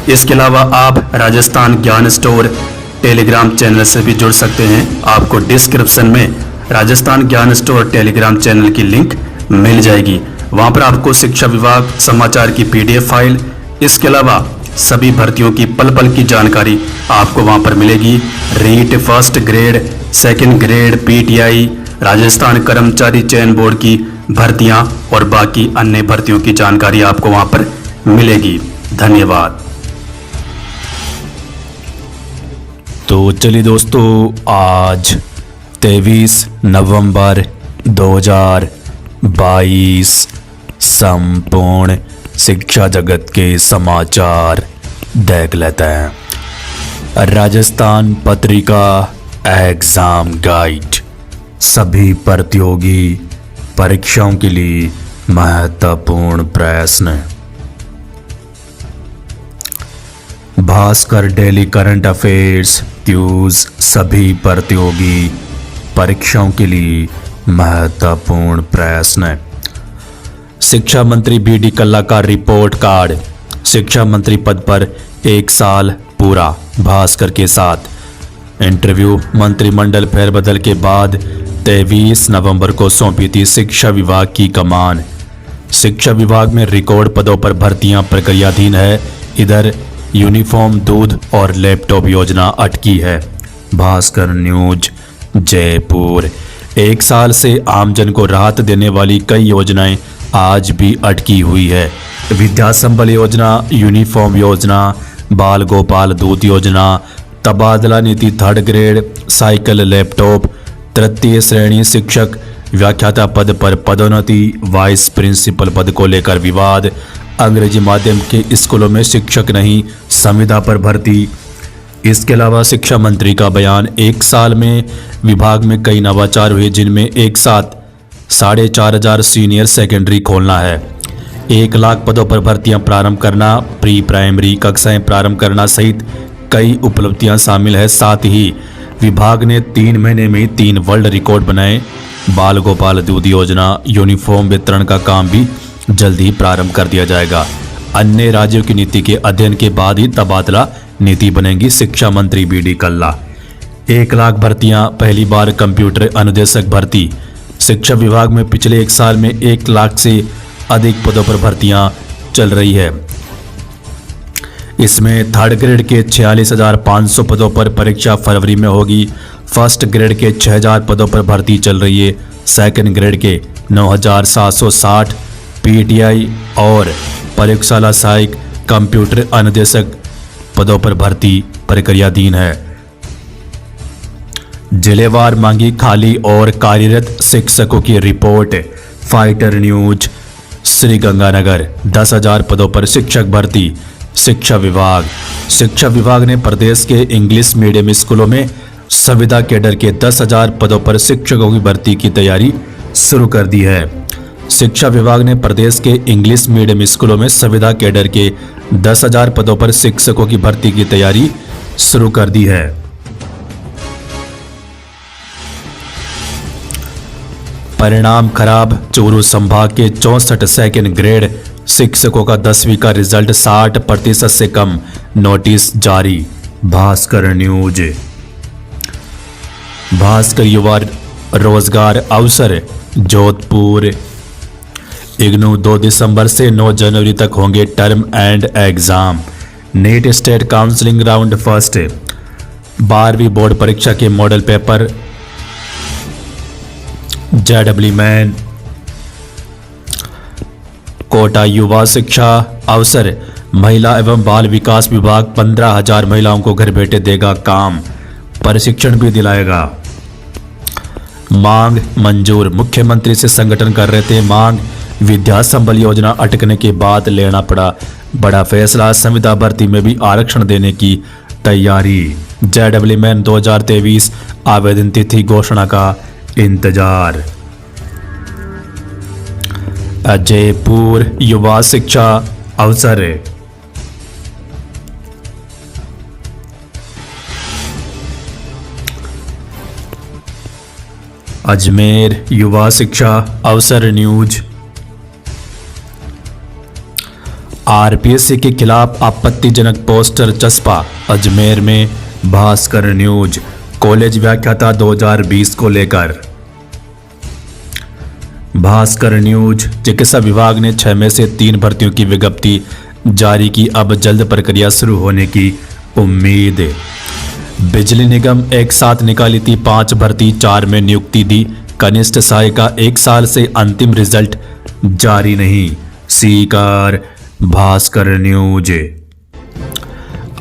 इसके अलावा आप राजस्थान ज्ञान स्टोर टेलीग्राम चैनल से भी जुड़ सकते हैं। आपको डिस्क्रिप्शन में राजस्थान ज्ञान स्टोर टेलीग्राम चैनल की लिंक मिल जाएगी। वहां पर आपको शिक्षा विभाग समाचार की PDF फाइल, इसके अलावा सभी भर्तियों की पल पल की जानकारी आपको वहां पर मिलेगी। REET, first grade, second grade, PTI, Rajasthan Karmachari Chayan board की भर्तियां और बाकी अन्य भर्तियों की जानकारी आपको वहां पर मिलेगी। धन्यवाद। तो चलिए दोस्तों, आज 23 नवंबर 2022 संपूर्ण शिक्षा जगत के समाचार देख लेते हैं। राजस्थान पत्रिका एग्जाम गाइड सभी प्रतियोगी परीक्षाओं के लिए महत्वपूर्ण प्रश्न। Bhaskar daily current affairs quiz सभी प्रतियोगी परीक्षाओं के लिए महत्वपूर्ण प्रश्न। शिक्षा मंत्री BD कल्ला का रिपोर्ट कार्ड। शिक्षा मंत्री पद पर 1 साल पूरा। भास्कर के साथ इंटरव्यू। मंत्रिमंडल फेरबदल के बाद 23 नवंबर को सौंपी थी शिक्षा विभाग की कमान। शिक्षा विभाग में रिकॉर्ड पदों पर भर्तियां प्रक्रियाधीन है। इधर यूनिफॉर्म, दूध और लैपटॉप योजना अटकी है। भास्कर न्यूज जयपुर। 1 साल से आमजन को राहत देने वाली कई योजनाएं आज भी अटकी हुई है। विद्या संबल योजना, यूनिफॉर्म योजना, बाल गोपाल दूध योजना, तबादला नीति, 3rd ग्रेड, साइकिल, लैपटॉप, तृतीय श्रेणी शिक्षक व्याख्याता पद पर पदोन्नति, वाइस प्रिंसिपल पद को लेकर विवाद, अंग्रेजी माध्यम के स्कूलों में शिक्षक नहीं, संविदा पर भर्ती। इसके अलावा शिक्षा मंत्री का बयान, 1 साल में विभाग में कई नवाचार हुए जिनमें एक साथ 4,500 सीनियर सेकेंडरी खोलना है, 1 लाख पदों पर भर्तियां प्रारंभ करना, प्री प्राइमरी कक्षाएं प्रारंभ करना सहित कई उपलब्धियां शामिल है। साथ ही विभाग ने 3 महीने में 3 वर्ल्ड रिकॉर्ड बनाए। बाल गोपाल दूध योजना, यूनिफॉर्म वितरण का काम भी जल्द ही प्रारंभ कर दिया जाएगा। अन्य राज्यों की नीति के अध्ययन के बाद ही तबादला नीति बनेगी। शिक्षा मंत्री BD कल्ला। 1 लाख भर्तियां, पहली बार कंप्यूटर अनुदेशक भर्ती। शिक्षा विभाग में पिछले 1 साल में 1 लाख से अधिक पदों पर भर्तियां चल रही है। इसमें 3rd ग्रेड के 46,500 पदों पर परीक्षा फरवरी में होगी। फर्स्ट ग्रेड के 6,000 पदों पर भर्ती चल रही है। सेकंड ग्रेड के 9,760, PTI और प्रयोगशाला सहायक कंप्यूटर अनुदेशक पदों पर भर्ती प्रक्रियाधीन है। जिलेवार मांगी खाली और कार्यरत शिक्षकों की रिपोर्ट। Fighter news Sriganganagar. 10,000 पदों पर शिक्षक भर्ती। शिक्षा विभाग ने प्रदेश के इंग्लिश मीडियम स्कूलों में संविदा कैडर के 10,000 पदों पर शिक्षकों की भर्ती की तैयारी शुरू कर दी है। शिक्षा विभाग ने प्रदेश के इंग्लिश मीडियम स्कूलों में संविदा कैडर के 10,000 पदों पर शिक्षकों की भर्ती की तैयारी शुरू कर दी है। परिणाम खराब। चूरू संभाग के 64 सेकंड ग्रेड शिक्षकों का 10वीं का रिजल्ट 60% से कम। नोटिस जारी। भास्कर न्यूज। भास्कर युवा रोजगार अवसर जोधपुर। इग्नू 2 दिसंबर से 9 जनवरी तक होंगे term end exam. NEET state counselling round first. 12वीं बोर्ड परीक्षा के model paper JEE main. Kota युवा शिक्षा अवसर। महिला एवं बाल विकास विभाग 15,000 महिलाओं को घर बैठे देगा काम। प्रशिक्षण भी दिलाएगा। मांग मंजूर। मुख्यमंत्री से संगठन कर रहे थे मांग। विद्या संबल योजना अटकने के बाद लेना पड़ा बड़ा फैसला। संविदा भर्ती में भी आरक्षण देने की तैयारी। JEE मैन 2023 आवेदन तिथि घोषणा का इंतजार। जयपुर युवा शिक्षा अवसर। अजमेर युवा शिक्षा अवसर न्यूज। आरपीएससी के खिलाफ आपत्तिजनक पोस्टर चस्पा। अजमेर में भास्कर न्यूज कॉलेज व्याख्याता 2020 को लेकर। भास्कर न्यूज चिकित्सा विभाग ने 6 में से 3 भर्तियों की विज्ञप्ति जारी की। अब जल्द प्रक्रिया शुरू होने की उम्मीद। बिजली निगम एक साथ निकाली थी 5 भर्ती, 4 में नियुक्ति दी। कनिष्ठ सहायिका 1 साल से अंतिम रिजल्ट जारी नहीं। सीकर भास्कर न्यूज।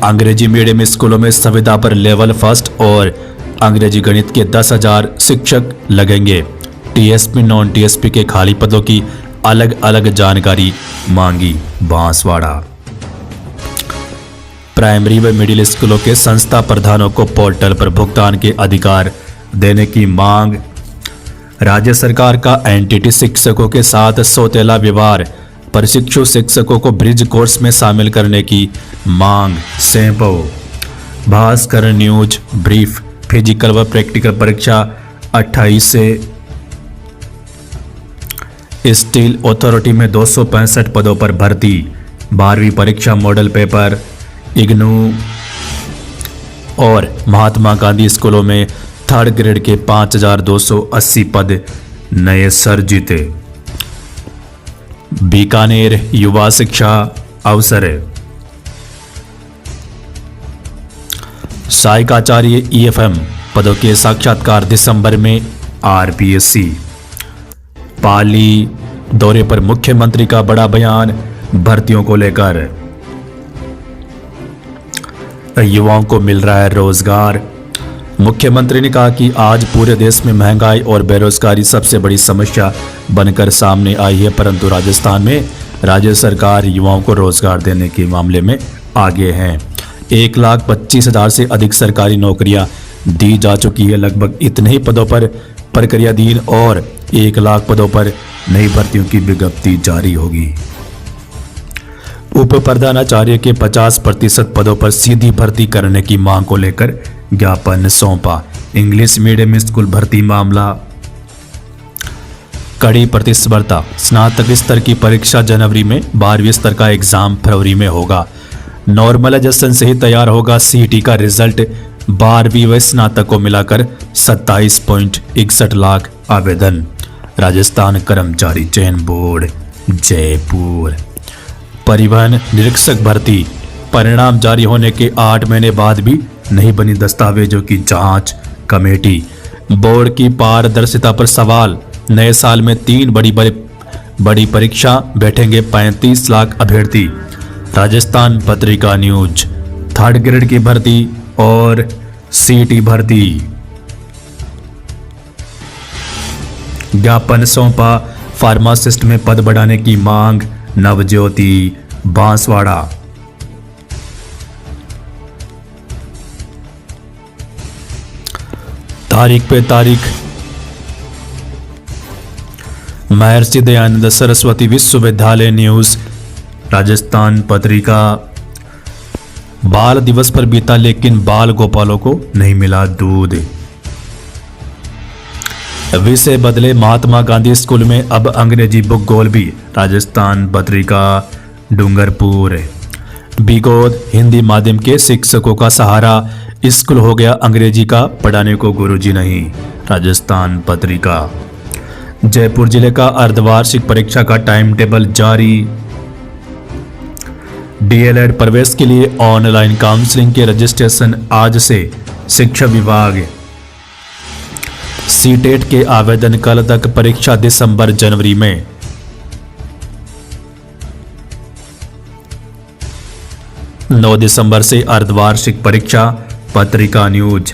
अंग्रेजी मीडियम स्कूलों में संविदा पर लेवल फर्स्ट और अंग्रेजी गणित के 10,000 शिक्षक लगेंगे। टीएसपी नॉन टीएसपी के खाली पदों की अलग अलग जानकारी मांगी। बांसवाड़ा। प्राइमरी व मिडिल स्कूलों के संस्था प्रधानों को पोर्टल पर भुगतान के अधिकार देने की मांग। राज्य सरकार का एनटीटी शिक्षकों के साथ सौतेला व्यवहार। प्रशिक्षु शिक्षकों को ब्रिज कोर्स में शामिल करने की मांग। सेंपो। Bhaskar news brief. फिजिकल व प्रैक्टिकल परीक्षा 28 से। स्टील अथॉरिटी में 265 पदों पर भर्ती। 12वीं परीक्षा मॉडल पेपर। इग्नू और महात्मा गांधी स्कूलों में 3rd ग्रेड के 5,280 पद नए सर्जित। बीकानेर युवा शिक्षा अवसर। सहायकाचार्य ईएफएम पदों के साक्षात्कार दिसंबर में। आरपीएससी। पाली दौरे पर मुख्यमंत्री का बड़ा बयान भर्तियों को लेकर। युवाओं को मिल रहा है रोजगार। मुख्यमंत्री ने कहा कि आज पूरे देश में महंगाई और बेरोजगारी सबसे बड़ी समस्या बनकर सामने आई है, परंतु राजस्थान में राज्य सरकार युवाओं को रोजगार देने के मामले में आगे है। 1,25,000 से अधिक सरकारी नौकरियां दी जा चुकी है। लगभग इतने ही पदों पर प्रक्रियाधीन और 1 लाख पदों पर नई भर्तियों की विज्ञप्ति जारी होगी। उप प्रधानाचार्य के 50% पदों पर सीधी भर्ती करने की मांग को लेकर ज्ञापन सौंपा। इंग्लिश मीडियम स्कूल भर्ती मामला। कड़ी प्रतिस्पर्धा। स्नातक स्तर की परीक्षा जनवरी में, 12वीं स्तर का एग्जाम फरवरी में होगा। नॉर्मलाइजेशन से ही तैयार होगा सीईटी का रिजल्ट। 12वीं व स्नातक को मिलाकर 27.61 लाख आवेदन। राजस्थान कर्मचारी चयन बोर्ड जयपुर। परिवहन निरीक्षक भर्ती। परिणाम जारी होने के 8 महीने बाद भी नहीं बनी दस्तावेजों की जांच कमेटी। बोर्ड की पारदर्शिता पर सवाल। नए साल में 3 बड़ी परीक्षा, बैठेंगे 35 लाख अभ्यर्थी। Rajasthan Patrika news. 3rd grade की भर्ती और सीईटी भर्ती। ज्ञापन सौंपा। फार्मासिस्ट में पद बढ़ाने की मांग। नवज्योति बांसवाड़ा। तारीख पे तारीख। महर्षि दयानंद सरस्वती विश्वविद्यालय न्यूज। राजस्थान पत्रिका। बाल दिवस पर बीता लेकिन बाल गोपालों को नहीं मिला दूध। विषय बदले। महात्मा गांधी स्कूल में अब अंग्रेजी बुक गोल भी। राजस्थान पत्रिका डूंगरपुर। बिगोद हिंदी माध्यम के शिक्षकों का सहारा। स्कूल हो गया अंग्रेजी का, पढ़ाने को गुरुजी नहीं। राजस्थान पत्रिका। जयपुर जिले का अर्धवार्षिक परीक्षा का टाइम टेबल जारी। डीएलएड प्रवेश के लिए ऑनलाइन काउंसलिंग के रजिस्ट्रेशन आज से। शिक्षा विभाग। सीटेट के आवेदन कल तक। परीक्षा दिसंबर जनवरी में। 9 दिसंबर से अर्धवार्षिक परीक्षा। पत्रिका न्यूज।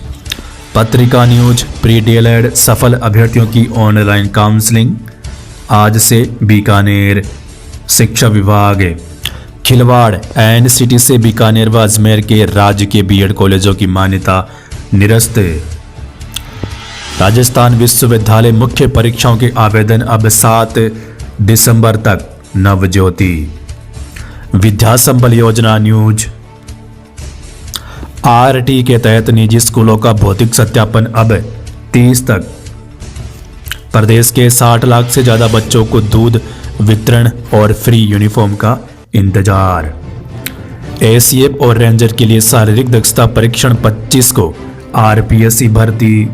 पत्रिका न्यूज। प्री डीएलएड सफल अभ्यर्थियों की ऑनलाइन काउंसलिंग आज से। बीकानेर। शिक्षा विभाग। खिलवाड़। एनसीटी से बीकानेर व अजमेर के राज्य के बीएड कॉलेजों की मान्यता निरस्त। राजस्थान विश्वविद्यालय मुख्य परीक्षाओं के आवेदन अब 7 दिसंबर तक। नवज्योति। विद्या संबल योजना न्यूज। आरटी के तहत निजी स्कूलों का भौतिक सत्यापन अब 30 तक। प्रदेश के 60 लाख से ज्यादा बच्चों को दूध वितरण और फ्री यूनिफॉर्म का इंतजार। एसीएफ और रेंजर के लिए शारीरिक दक्षता परीक्षण 25 को, आरपीएससी भर्ती।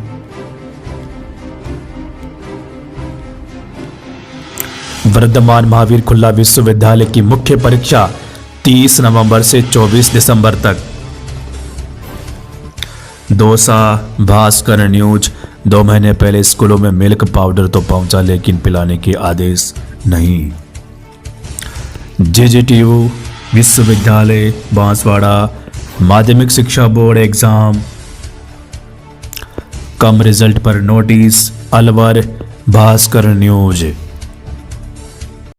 वर्धमान महावीर खुला विश्वविद्यालय की मुख्य परीक्षा 30 नवंबर से 24 दिसंबर तक। दौसा भास्कर न्यूज, 2 महीने पहले स्कूलों में मिल्क पाउडर तो पहुंचा लेकिन पिलाने के आदेश नहीं। जेजेटीयू विश्वविद्यालय बांसवाड़ा माध्यमिक शिक्षा बोर्ड एग्जाम, कम रिजल्ट पर नोटिस। अलवर भास्कर न्यूज।